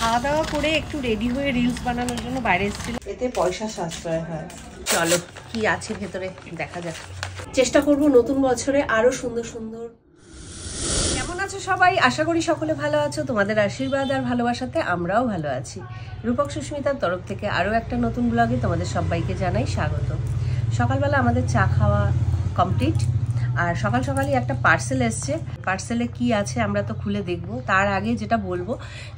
খাওয়া দাওয়া করে একটু রেডি হয়ে রিলস বানানোর জন্য বাইরে এসেছিলাম। এতে পয়সা সাশ্রয় হয়। চলো কি আছে ভেতরে দেখা যাক। চেষ্টা করব নতুন বছরে আরো সুন্দর সুন্দর। কেমন আছো সবাই? আশা করি সকলে ভালো আছো। তোমাদের আশীর্বাদ আর ভালোবাসাতে আমরাও ভালো আছি। রূপক সুস্মিতার তরফ থেকে আরও একটা নতুন ব্লগে তোমাদের সবাইকে জানাই স্বাগত। সকালবেলা আমাদের চা খাওয়া কমপ্লিট, আর সকাল সকালই একটা পার্সেল এসছে। পার্সেলে কি আছে আমরা তো খুলে দেখব। তার আগে যেটা বলবো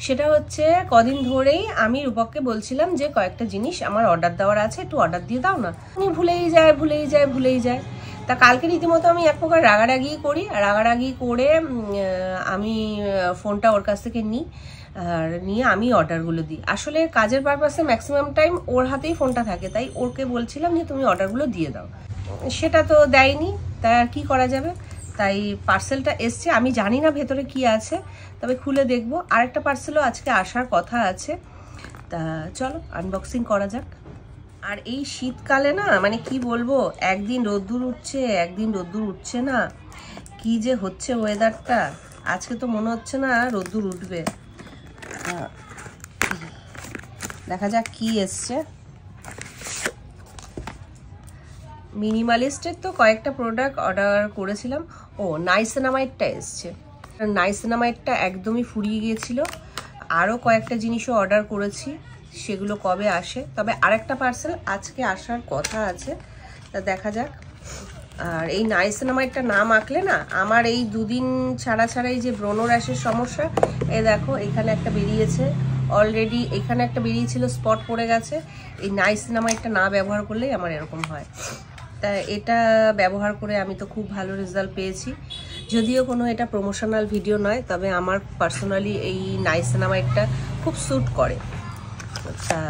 সেটা হচ্ছে, কদিন ধরেই আমি রূপককে বলছিলাম যে কয়েকটা জিনিস আমার অর্ডার দেওয়ার আছে, একটু অর্ডার দিয়ে দাও না। উনি ভুলেই যায়। তা কালকে রীতিমতো আমি এক প্রকার রাগারাগি করে আমি ফোনটা ওর কাছ থেকে নিই, আর নিয়ে আমি অর্ডারগুলো দিই। আসলে কাজের পারপাসে ম্যাক্সিমাম টাইম ওর হাতেই ফোনটা থাকে, তাই ওকে বলছিলাম যে তুমি অর্ডারগুলো দিয়ে দাও। সেটা তো দেয়নি, তাই আর কি করা যাবে। তাই পার্সেলটা এসছে, আমি জানি না ভেতরে কি আছে, তবে খুলে দেখবো। আরেকটা পার্সেলও আজকে আসার কথা আছে, তা চলো আনবক্সিং করা যাক। আর এই শীতকালে না, মানে কি বলবো, একদিন রোদ্দুর উঠছে একদিন রোদ্দুর উঠছে না, কি যে হচ্ছে ওয়েদারটা। আজকে তো মনে হচ্ছে না রোদ্দুর উঠবে। দেখা যাক কি এসছে। মিনিমালিস্টের তো কয়েকটা প্রোডাক্ট অর্ডার করেছিলাম। ও নাইসিনামাইডটা এসছে। নাইসিনামাইডটা একদমই ফুরিয়ে গিয়েছিল। আরও কয়েকটা জিনিসও অর্ডার করেছি, সেগুলো কবে আসে। তবে আরেকটা পার্সেল আজকে আসার কথা আছে, তা দেখা যাক। আর এই নাইসিনামাইডটা না মাখলে না আমার এই দুদিন ছাড়াই যে ব্রণ র্যাশের সমস্যা, এ দেখো এখানে একটা বেরিয়েছে অলরেডি, এখানে একটা বেরিয়েছিল, স্পট পড়ে গেছে। এই নাইসিনামাইডটা না ব্যবহার করলেই আমার এরকম হয়। তা এটা ব্যবহার করে আমি তো খুব ভালো রেজাল্ট পেয়েছি। যদিও কোনো এটা প্রমোশনাল ভিডিও নয়, তবে আমার পার্সোনালি এই নাইসিনামাইডটা খুব স্যুট করে। তা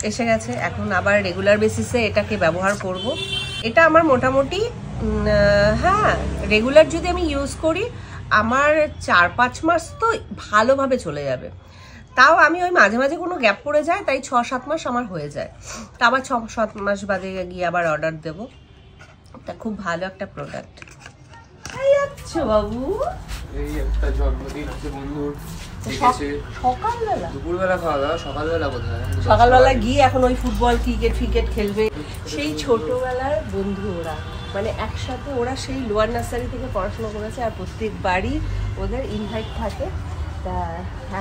এসে গেছে, এখন আবার রেগুলার বেসিসে এটাকে ব্যবহার করব। এটা আমার মোটামুটি হ্যাঁ, রেগুলার যদি আমি ইউজ করি আমার 4-5 মাস তো ভালোভাবে চলে যাবে। তাও আমি ওই মাঝে মাঝে কোনো গ্যাপ পড়ে যায়, তাই 6-7 মাস আমার হয়ে যায়। তা আবার 6-7 মাস বাদে গিয়ে আবার অর্ডার দেবো। তা খুব ভালো একটা প্রোডাক্ট। আচ্ছা বাবু, এই একটা জন্মদিন আছে বন্ধুর, সকালবেলা দুপুরবেলা খাওয়া দাওয়া, সকালবেলা কোথায়? সকালবেলা গিয়ে এখন ওই ফুটবল ক্রিকেট খেলবে। সেই ছোটবেলার বন্ধু ওরা, মানে একসাথে ওরা সেই লোয়ার নার্সারি থেকে পড়াশোনা করেছে, আর প্রত্যেকবারই ওদের ইনভাইট থাকে। তা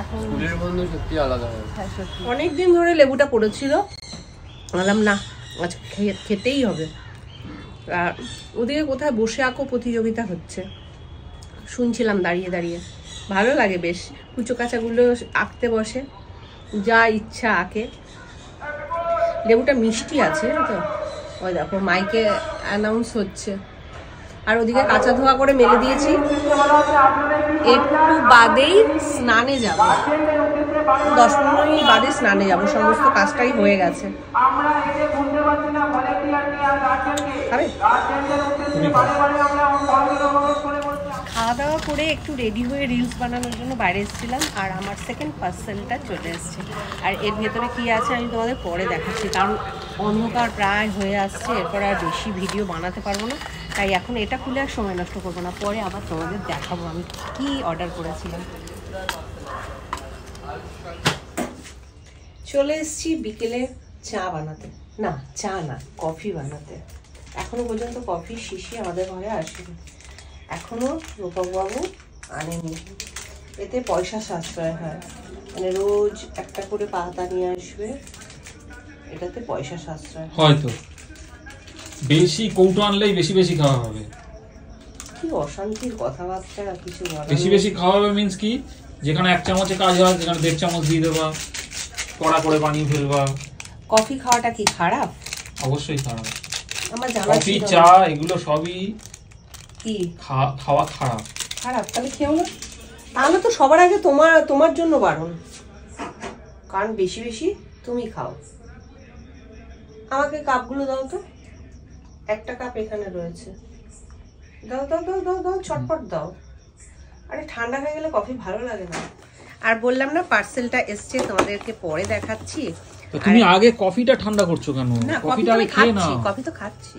এখন স্কুলের বন্ধু সত্যি আলাদা হয়। হ্যাঁ সত্যি। অনেকদিন ধরে লেবুটা পড়েছিল, বললাম না আজ খেতেই হবে। আর ওদিকে কোথায় বসে আঁকো প্রতিযোগিতা হচ্ছে, শুনছিলাম দাঁড়িয়ে। ভালো লাগে বেশ, কুচো কাচাগুলো আঁকতে বসে, যা ইচ্ছা আঁকে। লেবুটা মিষ্টি আছে তো, ওই দেখো মাইকে অ্যানাউন্স হচ্ছে। আর ওদিকে কাঁচা ধোয়া করে মেলে দিয়েছি, একটু বাদেই স্নানে যাব, 10-15 মিনিট বাদে স্নানে যাব। সমস্ত কাজটাই হয়ে গেছে। খাওয়া দাওয়া করে একটু রেডি হয়ে রিলস বানানোর জন্য বাইরে এসেছিলাম, আর আমার সেকেন্ড পার্সেলটা চলে এসছে। আর এর ভেতরে কি আছে আমি তোমাদের পরে দেখাচ্ছি, কারণ অন্ধকার প্রায় হয়ে আসছে, এরপর আর বেশি ভিডিও বানাতে পারবো না। তাই এখন এটা খুলে আর সময় নষ্ট করবো না, পরে আবার তোমাদের দেখাবো আমি কি অর্ডার করেছিলাম। চলে এসেছি বিকেলে চা বানাতে, না চা না কফি বানাতে। এখনো পর্যন্ত কফি শিশি আমাদের ঘরে আসেনি, এখনো রূপকবাবু আনেনি। এতে পয়সা সাশ্রয় হয়, মানে রোজ একটা করে পাতা নিয়ে আসবে, এটাতে পয়সা সাশ্রয় হয়তো। বেশি কৌটো আনলেই বেশি খাওয়া হবে। কি অশান্তির কথাবার্তা, কিছু বেশি খাওয়া হবে মিন্স কি, যেখানে 1 চামচে কাজ হয় সেখানে 1.5 চামচ দিয়ে দেবা, কড়া করে বানিয়ে ফেলবা। কফি খাওয়াটা কি খারাপ? অবশ্যই খারাপ। আমার জানা কফি চা এগুলো সবই কি খাওয়া খারাপ। তাহলে খেও না। তাহলে তো সবার আগে তোমার জন্য বারণ, কারণ বেশি তুমি খাও। আমাকে কাপগুলো দাও তো, একটা কাপ এখানে রয়েছে, দাও চটপট দাও। আরে ঠান্ডা হয়ে গেলে কফি ভালো লাগে না। আর বললাম না পার্সেলটা এসছে, তোমাদেরকে পরে দেখাচ্ছি। তো তুমি আগে কফিটা ঠান্ডা করছো কেন? কফিটা আগে খেয়ে নাও। কফি তো খাচ্ছি,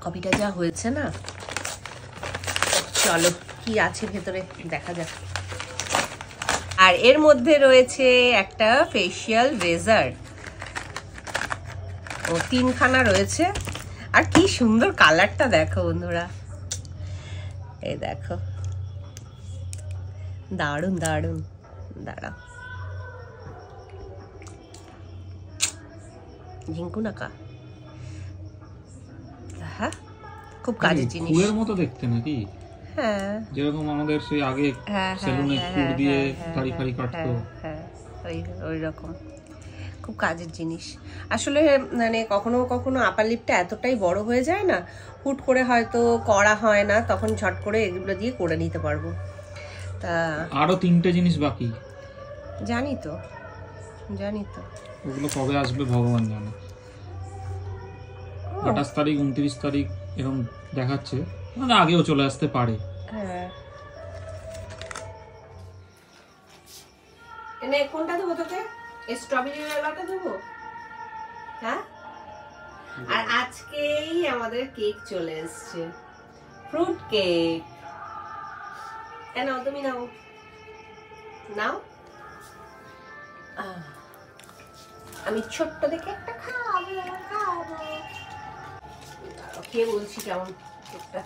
কফিটা যা হয়েছে না। চলো কি আছে ভেতরে দেখা যাক। আর এর মধ্যে রয়েছে একটা ফেসিয়াল রেজার, ও 3খানা রয়েছে। আর কি সুন্দর কালারটা দেখো বন্ধুরা, এই দেখো, দারুন দারুন। দাঁড়া ঝিঙ্কু নাকা, হ্যাঁ খুব কাজের জিনিস। ফুলের মতো দেখতে নাকি? হ্যাঁ, যেরকম আমাদের সেই আগে সেলুনে ফুল দিয়ে দাড়ি ফাড়ি কাটতো, হ্যাঁ ওই রকম, খুব কাজের জিনিস। আসলে মানে কখনো কখনো আপার লিপটা এতটাই বড় হয়ে যায় না, হুট করে হয়তো করা হয় না, তখন ঝট করে এগুলো দিয়ে করে নিতে পারবো। তা আরো 3টে জিনিস বাকি, জানি তো। ওগুলো কবে আসবে ভগবান জানে। 28 তারিখ 29 তারিখ এরকম দেখাচ্ছে, মানে আগেও চলে আসতে পারে। হ্যাঁ, এনে কোনটা দেবো তোকে? স্ট্রবেরি ওয়ালাটা দেবো? হ্যাঁ। আর আজকেই আমাদের কেক চলে এসছে, ফ্রুট কেক। নাও তুমি, নাও নাও। আমি ছোট্ট দেখে একটা খাবো, খেয়ে বলছি কেমন কেকটা।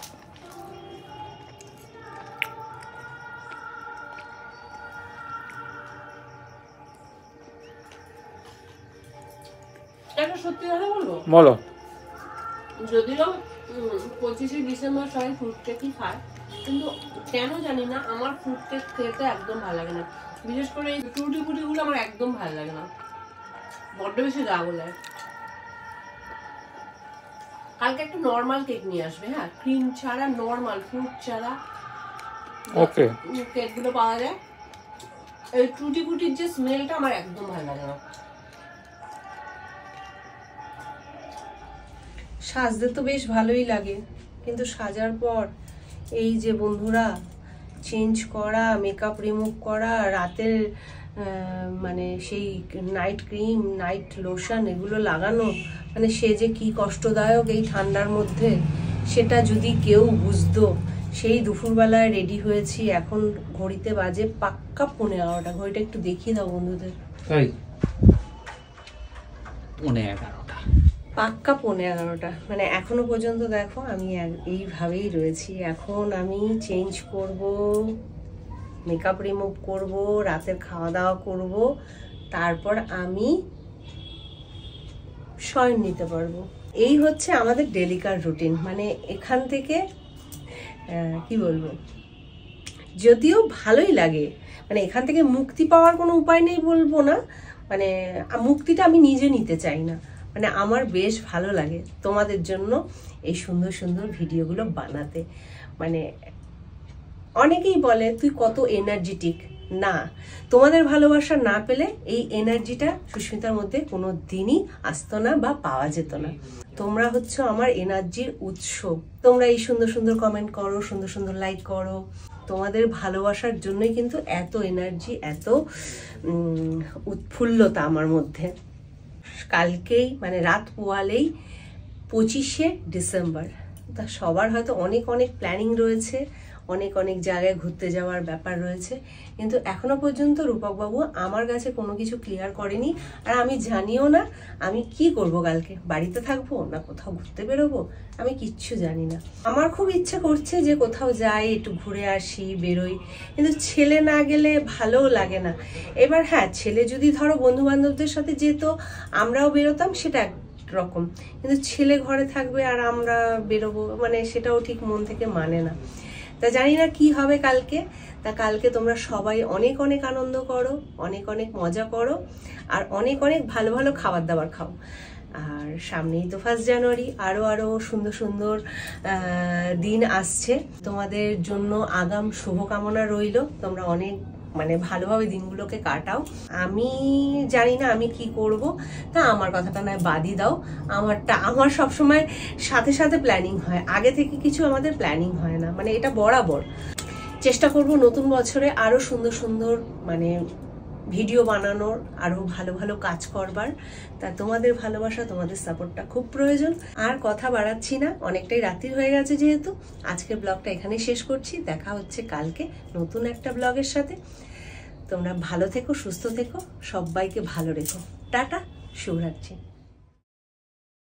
একটা সত্যি কথা বলবো, বলো। যদিও 25শে ডিসেম্বর সবাই ফ্রুট কেকই খায়, কিন্তু কেন জানি না আমার ফ্রুট কেক খেতে একদম ভালো লাগে না। বিশেষ করে এই টুটি ফুটি গুলো আমার একদম ভালো লাগে না, বড্ড বেশি গা গোলায়। কালকে একটা নর্মাল কেক নিয়ে আসবে, হ্যাঁ, ক্রিম ছাড়া নর্মাল ফ্রুট ছাড়া ওকে কেক গুলো পাওয়া যায়। এই টুটি ফুটির যে স্মেলটা আমার একদম ভালো লাগে না। সাজতে তো বেশ ভালোই লাগে, কিন্তু সাজার পর এই যে বন্ধুরা চেঞ্জ করা, মেকআপ রিমুভ করা, রাতের মানে সেই নাইট ক্রিম, নাইট লোশন এগুলো লাগানো, মানে সে যে কি কষ্টদায়ক এই ঠান্ডার মধ্যে, সেটা যদি কেউ বুঝতো। সেই দুপুরবেলায় রেডি হয়েছি, এখন ঘড়িতে বাজে পাক্কা 11:30। ঘড়িটা একটু দেখিয়ে দাও বন্ধুদের। তাই 11:30 পাক্কা 11:30, মানে এখনো পর্যন্ত দেখো আমি এইভাবেই রয়েছি। এখন আমি চেঞ্জ করব, মেকআপ রিমুভ করব, রাতের খাওয়া দাওয়া করব, তারপর আমি শয়ন নিতে পারবো। এই হচ্ছে আমাদের ডেলিকার রুটিন। মানে এখান থেকে কি বলবো, যদিও ভালোই লাগে, মানে এখান থেকে মুক্তি পাওয়ার কোনো উপায় নেই বলবো না, মানে মুক্তিটা আমি নিজে নিতে চাই না, মানে আমার বেশ ভালো লাগে তোমাদের জন্য এই সুন্দর সুন্দর ভিডিওগুলো বানাতে। মানে অনেকেই বলে তুই কত এনার্জেটিক, না, তোমাদের ভালোবাসা না পেলে এই এনার্জিটা সুস্মিতার মধ্যে কোনো দিনই আসতো না বা পাওয়া যেত না। তোমরা হচ্ছে আমার এনার্জির উৎস। তোমরা এই সুন্দর সুন্দর কমেন্ট করো, সুন্দর সুন্দর লাইক করো, তোমাদের ভালোবাসার জন্যই কিন্তু এত এনার্জি, এত উৎফুল্লতা আমার মধ্যে। কালকেই মানে রাত পোয়ালেই 25শে ডিসেম্বর, তা সবার হয়তো অনেক অনেক প্ল্যানিং রয়েছে, অনেক অনেক জায়গায় ঘুরতে যাওয়ার ব্যাপার রয়েছে, কিন্তু এখনো পর্যন্ত রূপকবাবু আমার কাছে কোনো কিছু ক্লিয়ার করেনি। আর আমি জানিও না আমি কি করব, কালকে বাড়িতে থাকবো না কোথাও ঘুরতে বেরোবো, আমি কিচ্ছু জানি না। আমার খুব ইচ্ছে করছে যে কোথাও যাই, একটু ঘুরে আসি, বেরোই, কিন্তু ছেলে না গেলে ভালোও লাগে না। এবার হ্যাঁ, ছেলে যদি ধরো বন্ধু বান্ধবদের সাথে যেত, আমরাও বেরোতাম, সেটা রকম, কিন্তু ছেলে ঘরে থাকবে আর আমরা বেরোবো, মানে সেটাও ঠিক মন থেকে মানে না। তা জানি না কি হবে কালকে। তা কালকে তোমরা সবাই অনেক অনেক আনন্দ করো, অনেক অনেক মজা করো, আর অনেক অনেক ভালো ভালো খাবার দাবার খাও। আর সামনেই তো 1 জানুয়ারি, আরো সুন্দর সুন্দর দিন আসছে। তোমাদের জন্য আগাম শুভকামনা রইল, তোমরা অনেক মানে ভালোভাবে দিনগুলোকে কাটাও। আমি জানি না আমি কি করব, তা আমার কথাটা নয় বাদই দাও। আমার সবসময় সাথে সাথে প্ল্যানিং হয়, আগে থেকে কিছু আমাদের প্ল্যানিং হয় না, মানে এটা বরাবর। চেষ্টা করব নতুন বছরে আরো সুন্দর সুন্দর মানে ভিডিও বানানোর, আরো ভালো ভালো কাজ করবার। তা তোমাদের ভালোবাসা, তোমাদের সাপোর্টটা খুব প্রয়োজন। আর কথা বাড়াচ্ছি না, অনেকটাই রাত্রি হয়ে গেছে যেহেতু, আজকের ব্লগটা এখানেই শেষ করছি। দেখা হচ্ছে কালকে নতুন একটা ব্লগের সাথে। তোমরা ভালো থেকো, সুস্থ থেকো, সবাইকে ভালো রেখো। টাটা, শুভরাত্রি।